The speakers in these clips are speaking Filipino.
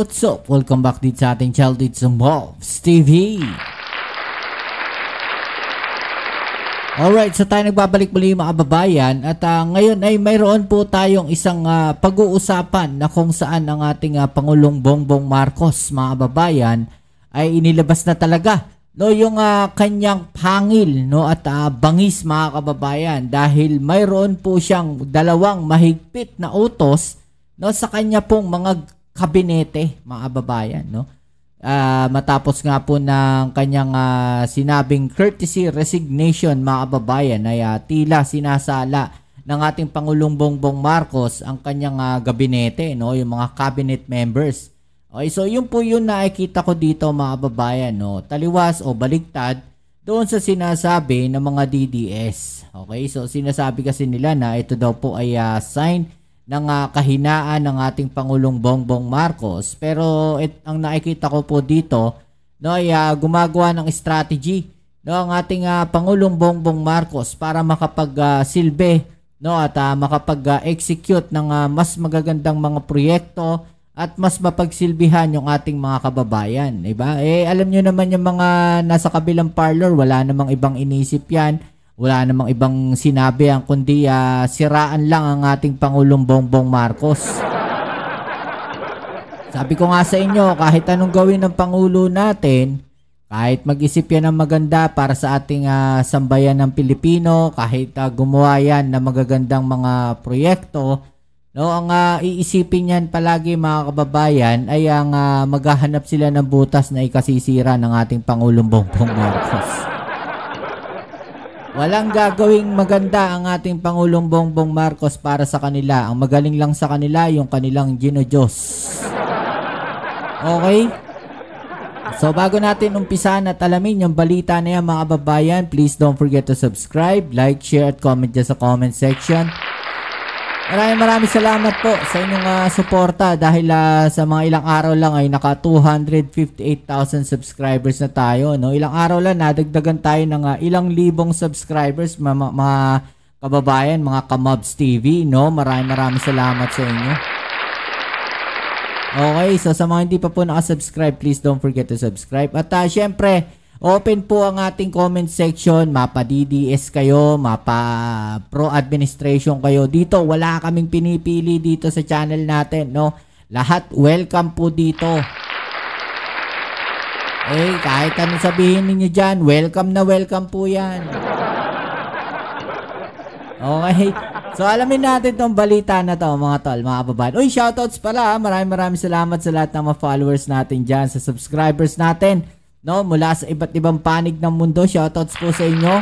what's up? Welcome back dito sa ating channel dito sa Mobs TV. Alright, so tayo nagbabalik muli mga kababayan. At ngayon ay mayroon po tayong isang pag-uusapan na kung saan ang ating Pangulong Bongbong Marcos mga kababayan ay inilabas na talaga yung kanyang pangil at bangis mga kababayan, dahil mayroon po siyang dalawang mahigpit na utos sa kanya pong mga kabinete mga kababayan, matapos nga po ng kanyang sinabing courtesy resignation mga kababayan ay tila sinasala ng ating Pangulong Bongbong Marcos ang kanyang gabinete, yung mga cabinet members. Okay, so yun po yung nakikita ko dito mga kababayan, taliwas o baligtad doon sa sinasabi ng mga DDS. Okay, so sinasabi kasi nila na ito daw po ay sign ng kahinaan ng ating Pangulong Bongbong Marcos. Pero ang nakikita ko po dito ay gumagawa ng strategy ang ating Pangulong Bongbong Marcos para makapag-silbi at makapag-execute ng mas magagandang mga proyekto at mas mapagsilbihan yung ating mga kababayan, diba? Alam nyo naman yung mga nasa kabilang parlor, wala namang ibang inisip yan, wala namang ibang sinabi kundi siraan lang ang ating Pangulong Bongbong Marcos. Sabi ko nga sa inyo, kahit anong gawin ng Pangulo natin, kahit mag-isip yan ng maganda para sa ating sambayan ng Pilipino, kahit gumawa yan ng magagandang mga proyekto, ang iisipin niyan palagi mga kababayan ay ang maghahanap sila ng butas na ikasisira ng ating Pangulong Bongbong Marcos. Walang gagawing maganda ang ating Pangulong Bongbong Marcos para sa kanila. Ang magaling lang sa kanila yung kanilang Ginodiyos. Okay? So bago natin umpisahan at alamin yung balita na yan mga kababayan, please don't forget to subscribe, like, share at comment dyan sa comment section. Maraming salamat po sa inyong suporta, dahil sa mga ilang araw lang ay naka 258,000 subscribers na tayo. Ilang araw lang nadagdagan tayo ng ilang libong subscribers mga kababayan, mga Kamobs TV. Maraming salamat sa inyo. Okay, so sa mga hindi pa po nakasubscribe, please don't forget to subscribe. At syempre, open po ang ating comment section. Mapa DDS kayo, mapa pro administration kayo. Dito wala kaming pinipili dito sa channel natin, Lahat welcome po dito. Kahit ano sabihin niyo diyan, welcome na welcome po 'yan. Okay. So alamin natin tong balita na to mga tol, mga kababayan. Uy, shoutouts pala. Maraming salamat sa lahat ng mga followers natin diyan, sa subscribers natin. Mula sa iba't ibang panig ng mundo, shoutouts po sa inyo.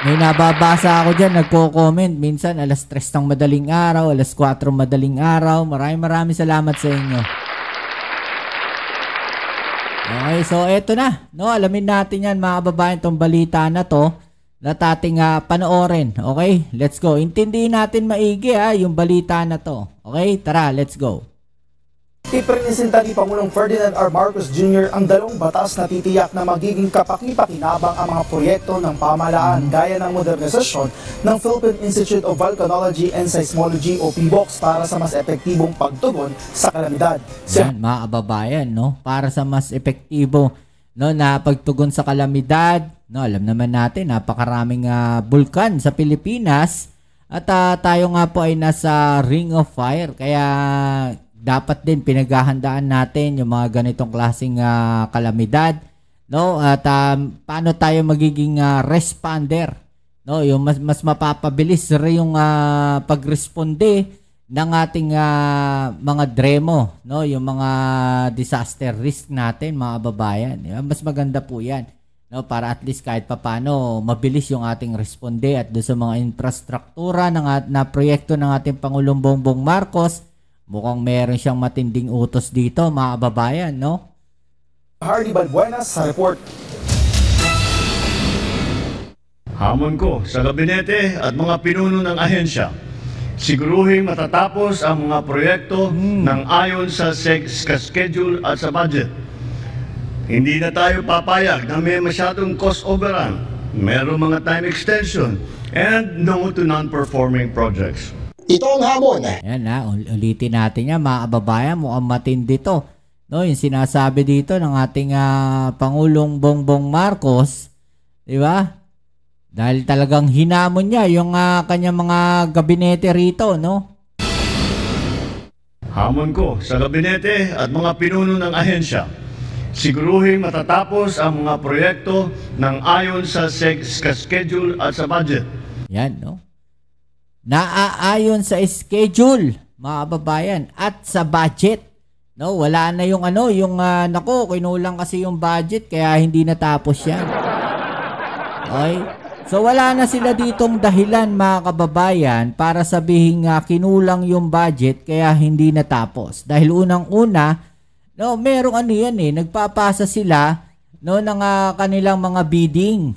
May nababasa ako dyan, nagko-comment. Minsan, alas 3 ng madaling araw, alas 4 madaling araw. Maraming salamat sa inyo. Okay, so eto na. Alamin natin yan mga kababayan, itong balita na to na ating panoorin. Okay, let's go. Intindihin natin maigi yung balita na to. Okay, tara, let's go. Ipresenta ni Pangulong Ferdinand R. Marcos Jr. ang dalawang batas na titiyak na magiging kapaki-pakinabang ang mga proyekto ng pamahalaan gaya ng modernisasyon ng Philippine Institute of Volcanology and Seismology o PBOX para sa mas epektibong pagtugon sa kalamidad. Yan, mga kababayan, para sa mas epektibo na pagtugon sa kalamidad. Alam naman natin, napakaraming bulkan sa Pilipinas at tayo nga po ay nasa Ring of Fire, kaya dapat din pinaghahandaan natin yung mga ganitong klaseng kalamidad, at paano tayo magiging responder, yung mas mapapabilis rin yung pagresponde ng ating mga DREMO, yung mga disaster risk natin mga kababayan. Mas maganda po yan, para at least kahit papano mabilis yung ating responde. At doon sa mga infrastruktura na proyekto ng ating Pangulong Bongbong Marcos, mukhang meron siyang matinding utos dito mga kababayan, Hardy Balbuenas sa report. Hamon ko sa gabinete at mga pinuno ng ahensya, siguruhin matatapos ang mga proyekto ng ayon sa schedule at sa budget. Hindi na tayo papayag na may masyadong cost overrun, merong mga time extension, and no to non-performing projects. Ito ang hamon. Yan na, ulitin natin yan mga kababayan, mukhang matindi to. No, yung sinasabi dito ng ating Pangulong Bongbong Marcos, di ba? Dahil talagang hinamon niya yung kanyang mga gabinete rito, no? Hamon ko sa gabinete at mga pinuno ng ahensya, siguruhin matatapos ang mga proyekto ng ayon sa schedule at sa budget. Yan, no? Naaayon sa schedule, mga kababayan, at sa budget. No, wala na yung kinulang kasi yung budget kaya hindi natapos yan. Okay? So wala na sila ditong dahilan mga kababayan para sabihin kinulang yung budget kaya hindi natapos. Dahil unang-una, no, merong nagpapasa sila no ng kanilang mga bidding.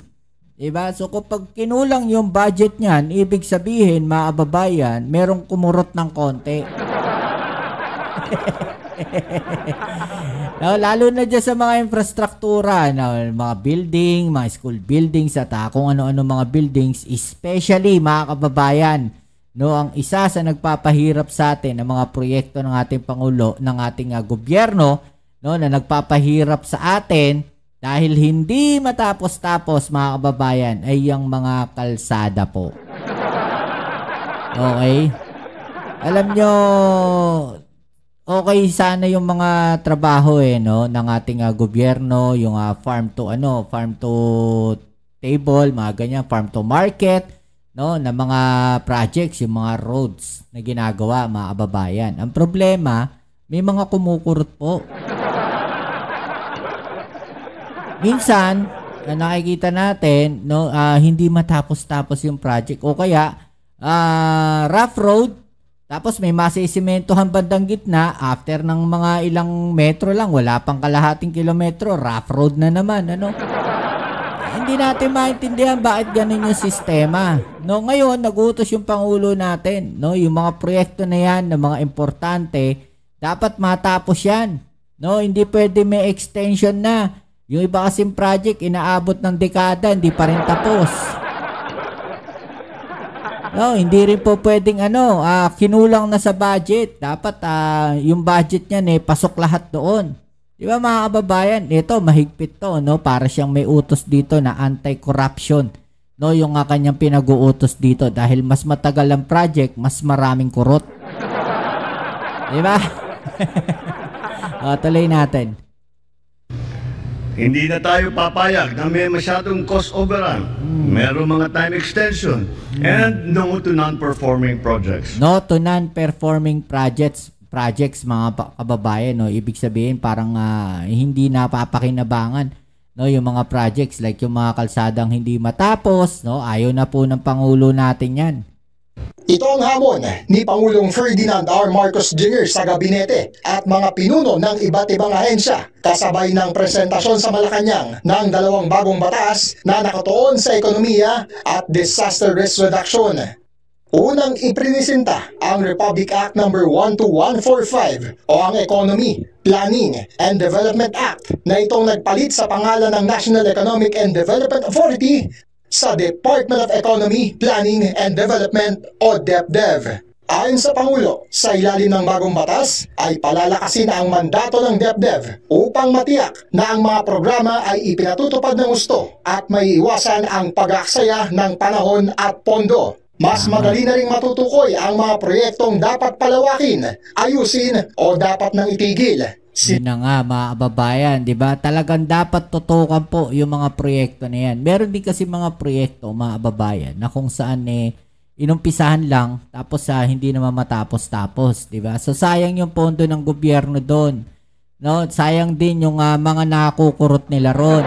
Diba? So kapag kinulang yung budget niyan, ibig sabihin mga kababayan, merong kumurot ng konti. No, lalo na dyan sa mga infrastruktura, no, mga building, mga school buildings at kung ano-ano mga buildings, especially mga kababayan, no, ang isa sa nagpapahirap sa atin ng mga proyekto ng ating Pangulo, ng ating gobyerno, no, na nagpapahirap sa atin dahil hindi matapos-tapos mga kababayan ay yung mga kalsada po. Okay? Alam nyo, okay sana yung mga trabaho no ng ating gobyerno, yung farm to table, mga ganyan, farm to market, no, na mga projects, yung mga roads na ginagawa mga kababayan. Ang problema, may mga kumukurot po. Minsan, nakikita natin, no, hindi matapos-tapos yung project o kaya rough road. Tapos may masisimentohan bandang gitna, after ng mga ilang metro lang, wala pang kalahating kilometro, rough road na naman, ano? Hindi natin maintindihan bakit ganun yung sistema. No, ngayon, nagutos yung Pangulo natin, no, yung mga proyekto na yan, na mga importante, dapat matapos yan. No, hindi pwede may extension na. Yung iba kasing project, inaabot ng dekada, hindi pa rin tapos. No, hindi rin po pwedeng kinulang na sa budget. Dapat yung budget niyan pasok lahat doon. Di ba mga kababayan? Ito, mahigpit to, no? Para siyang may utos dito na anti-corruption. No, yung kanyang pinag-uutos dito dahil mas matagal ang project, mas maraming kurot. Di ba? Tuloy natin. Hindi na tayo papayag na may masyadong cost overrun. Meron mga time extension and no to non-performing projects. No to non-performing projects mga kababayan, no. Ibig sabihin parang hindi napapakinabangan, no, yung mga projects like yung mga kalsadang hindi matapos, no. Ayaw na po ng Pangulo natin 'yan. Ito ang hamon ni Pangulong Ferdinand R. Marcos Jr. sa gabinete at mga pinuno ng iba't ibang ahensya kasabay ng presentasyon sa Malacanang ng dalawang bagong batas na nakatuon sa ekonomiya at disaster risk reduction. Unang iprinisinta ang Republic Act No. 12145 o ang Economy, Planning and Development Act na itong nagpalit sa pangalan ng National Economic and Development Authority sa Department of Economy, Planning and Development o DepDev. Ayon sa Pangulo, sa ilalim ng bagong batas ay palalakasin ang mandato ng DepDev upang matiyak na ang mga programa ay ipinatutupad ng gusto at may iwasan ang pag-aksaya ng panahon at pondo. Mas madali na ring matutukoy ang mga proyektong dapat palawakin, ayusin o dapat nang itigil. Yun na nga mga kababayan, di ba? Talagang dapat tutukan po yung mga proyekto na yan. Meron din kasi mga proyekto mga kababayan na kung saan inumpisahan lang tapos hindi naman matapos-tapos, di ba? So sayang yung pondo ng gobyerno doon. No, sayang din yung mga nakukurot nila ron.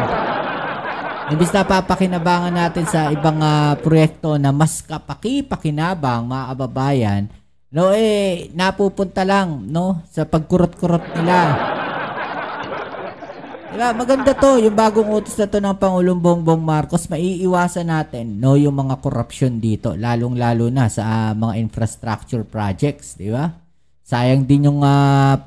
Imbis na papakinabangan natin sa ibang proyekto na mas kapaki-pakinabang mga kababayan, no, napupunta lang, no, sa pagkurot-kurot nila. Diba, maganda to, yung bagong utos na to ng Pangulong Bongbong Marcos, maiiwasan natin, no, yung mga corruption dito, lalong-lalo na sa mga infrastructure projects, di ba? Sayang din yung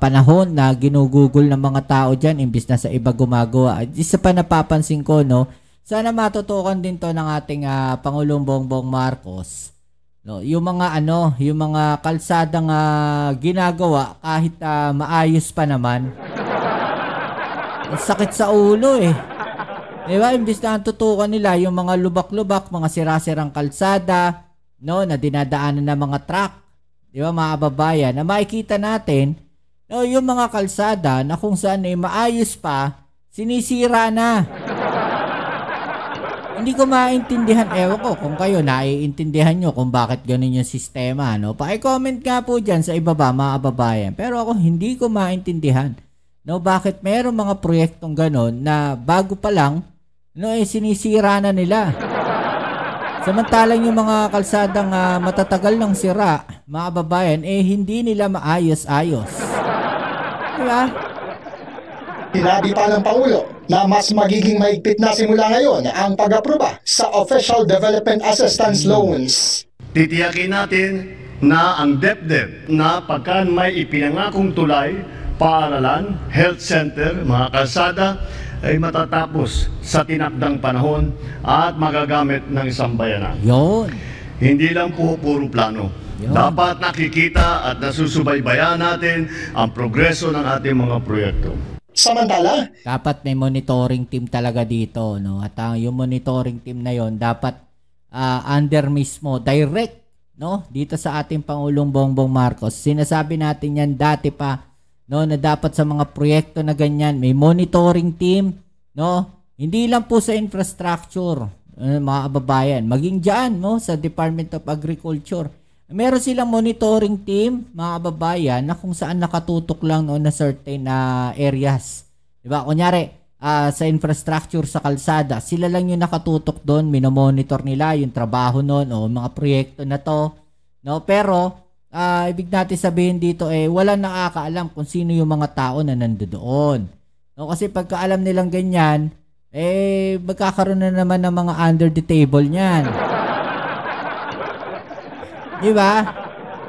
panahon na ginugugol ng mga tao dyan, imbis na sa iba gumagawa. Isa pa napapansin ko, no, sana matutukan din to ng ating Pangulong Bongbong Marcos, No, yung mga yung mga kalsadang ginagawa kahit maayos pa naman. Ang sakit sa ulo eh. Diba? Imbis na ang tutukan nila yung mga lubak-lubak, mga sira-sirang kalsada, no, na dinadaanan ng mga truck. Diba, mga kababayan, na makikita natin, no, yung mga kalsada na kung saan maayos pa, sinisira na. Hindi ko maintindihan, ewan ko kung kayo naiintindihan nyo kung bakit ganun yung sistema, no? Paki-comment nga po dyan sa ibaba, mga kababayan. Pero ako hindi ko maintindihan, no, bakit meron mga proyektong ganun na bago pa lang, no, sinisira na nila. Samantalang yung mga kalsadang matatagal ng sira, mga kababayan, hindi nila maayos-ayos. Diba? Sinabi pa ng Pangulo na mas magiging mahigpit na simula ngayon ang pag-aproba sa Official Development Assistance Loans. Titiyakin natin na ang DepDep na pagka may ipinangakong tulay, paaralan, health center, mga kalsada, ay matatapos sa tinakdang panahon at magagamit ng isang bayanan. Yun. Hindi lang po puro plano. Yun. Dapat nakikita at nasusubaybayan natin ang progreso ng ating mga proyekto. Samantala, Dapat may monitoring team talaga dito, no? At yung monitoring team na yon dapat under mismo, direct, no? Dito sa ating Pangulong Bongbong Marcos. Sinasabi natin yan dati pa, no, na dapat sa mga proyekto na ganyan may monitoring team, no? Hindi lang po sa infrastructure, mga kababayan, maging diyan, no, sa Department of Agriculture. Meron silang monitoring team, mga kababayan, na kung saan nakatutok lang, no, na certain areas. 'Di ba? Kunyari, sa infrastructure sa kalsada, sila lang yung nakatutok doon, minomonitor nila yung trabaho noon o mga proyekto na 'to, no? Pero ibig natin sabihin dito wala nakakaalam kung sino yung mga tao na nandoon. No, kasi pagka alam nilang ganyan, magkakaroon na naman ng mga under the table niyan. Di ba?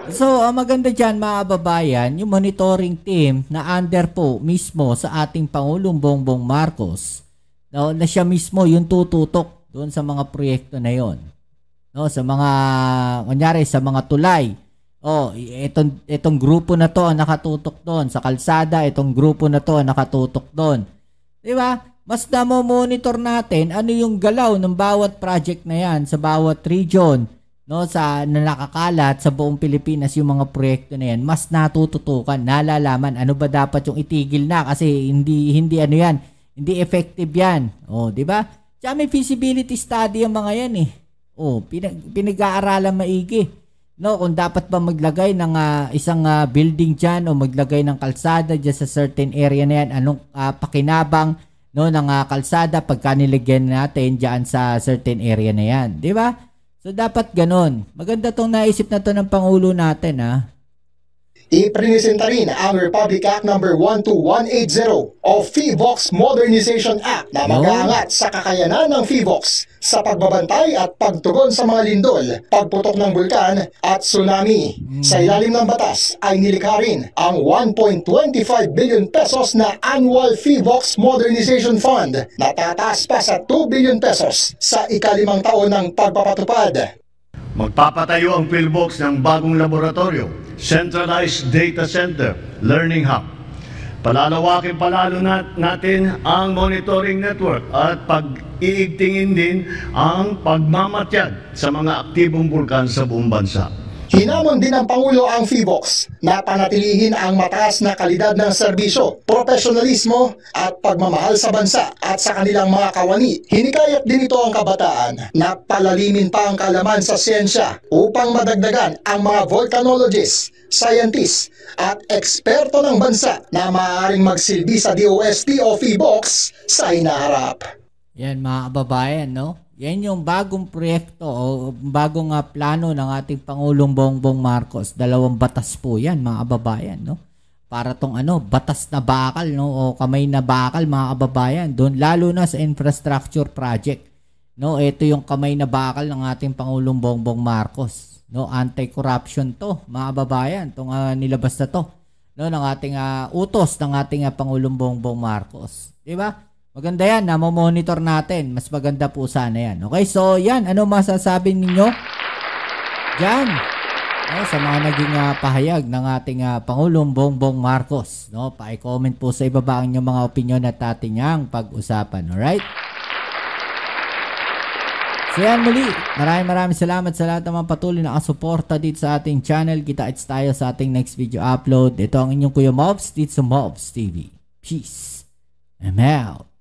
So, maganda dyan, mga kababayan, yung monitoring team na under po mismo sa ating Pangulong Bongbong Marcos, no, na siya mismo yung tututok doon sa mga proyekto na yon. No, sa mga, kunyari, sa mga tulay. Itong grupo na to ang nakatutok doon. Sa kalsada, itong grupo na to ang nakatutok doon. Di ba? Mas monitor natin ano yung galaw ng bawat project na yan sa bawat region, no, sa na nakakalat sa buong Pilipinas yung mga proyekto na yan. Mas natututukan, nalalaman ano ba dapat yung itigil na kasi hindi ano yan, hindi effective yan. Di ba? Tsaka may feasibility study ang mga yan eh. Pinag-aaralan maigi. No, kung dapat ba maglagay ng isang building dyan o maglagay ng kalsada dyan sa certain area na yan, anong pakinabang, no, ng kalsada pagka nilagyan natin dyan sa certain area na yan, di ba? So dapat ganun. Maganda tong naisip na to ng Pangulo natin, ha. iprinisenta rin ang Republic Act No. 12180 o FIVOX Modernization Act na mag-aangat sa kakayanan ng FIVOX sa pagbabantay at pagtugon sa mga lindol, pagputok ng bulkan at tsunami. Sa ilalim ng batas ay nilikha rin ang 1.25 billion pesos na annual FIVOX Modernization Fund na tataas pa sa 2 billion pesos sa ika-5 taon ng pagpapatupad. Magpapatayo ang PhilBox ng bagong laboratorio, Centralized Data Center, Learning Hub. Palalawakin palalo natin ang monitoring network at pag-iigtingin din ang pagmamatyag sa mga aktibong bulkan sa buong bansa. Hinamon din ng Pangulo ang FIVOX na panatilihin ang mataas na kalidad ng serbisyo, profesionalismo at pagmamahal sa bansa at sa kanilang mga kawani. Hinikayat din ito ang kabataan na palalimin pa ang kaalaman sa siyensya upang madagdagan ang mga volcanologists, scientists at eksperto ng bansa na maaaring magsilbi sa DOST o FIVOX sa hinaharap. Yan, mga kababayan, no? Yan yung bagong proyekto o bagong plano ng ating Pangulong Bongbong Marcos. 2 batas po yan, mga kababayan, no? Para tong batas na bakal, no, o kamay na bakal, mga kababayan, doon lalo na sa infrastructure project. No, ito yung kamay na bakal ng ating Pangulong Bongbong Marcos. No, anti-corruption to, mga kababayan, tong nilabas na to, no, ng ating utos ng ating Pangulong Bongbong Marcos. 'Di ba? Maganda yan, monitor natin. Mas maganda po sana yan. Okay, so yan. Ano masasabi ninyo? dyan, no, sa mga naging pahayag ng ating Pangulong Bongbong Marcos. No? Pa-comment po sa ibaba ang inyong mga opinion at ating ang pag-usapan. Alright? So yan muli, maraming salamat sa lahat ng mga patuloy na kasuporta dito sa ating channel. Kita-its tayo sa ating next video upload. Ito ang inyong Kuya Mobs dito sa Mobs TV. Peace. I'm out.